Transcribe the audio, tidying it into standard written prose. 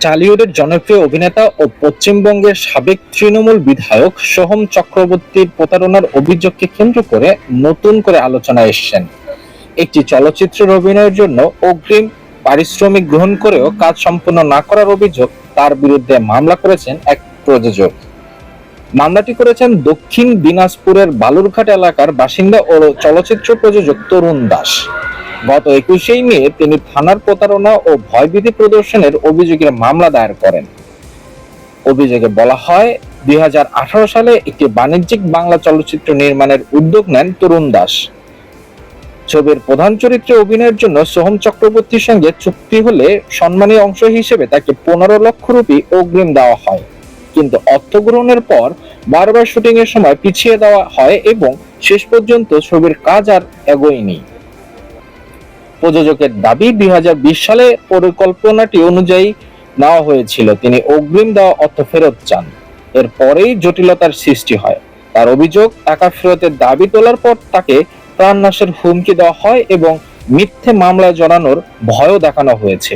টালিউডের জনপ্রিয় অভিনেতা ও পশ্চিমবঙ্গের সাবেক তৃণমূল বিধায়ক সোহম চক্রবর্তীর প্রতারণার অভিযোগকে কেন্দ্র করে নতুন করে আলোচনায় এসেছেন। একটি চলচ্চিত্রের অভিনয়ের জন্য অগ্রিম পারিশ্রমিক গ্রহণ করেও কাজ সম্পন্ন না করার অভিযোগ তার বিরুদ্ধে মামলা করেছেন এক প্রযোজক। মামলাটি করেছেন দক্ষিণ দিনাজপুরের বালুরঘাট এলাকার বাসিন্দা ও চলচ্চিত্র প্রযোজক তরুণ দাস। গত 21শে মে তিনি থানার প্রতারণা ও ভয়ভীতি প্রদর্শনের অভিযোগে মামলা দায়ের করেন। অভিযোগে বলা হয়, 2018 সালে একটি বাণিজ্যিক বাংলা চলচ্চিত্র নির্মাণের উদ্যোগ নেন তরুণ দাস। ছবির প্রধান চরিত্রে অভিনয়ের জন্য সোহম চক্রবর্তীর সঙ্গে চুক্তি হলে সম্মানী অংশ হিসেবে তাকে 15 লক্ষ রুপি অগ্রিম দেওয়া হয়, কিন্তু অর্থ গ্রহণের পর বারবার শুটিং এর সময় পিছিয়ে দেওয়া হয় এবং শেষ পর্যন্ত ছবির কাজ আর এগোয়নি। প্রযোজকের দাবি, 2020 সালে পরিকল্পনাটি অনুযায়ী নেওয়া হয়েছিল, তিনি অগ্রিম দেওয়া অর্থ ফেরত চান। এরপরেই জটিলতার সৃষ্টি হয়। তার অভিযোগ, টাকা ফেরতের দাবি তোলার পর তাকে প্রাণনাশের হুমকি দেওয়া হয় এবং মিথ্যে মামলায় জড়ানোর ভয়ও দেখানো হয়েছে।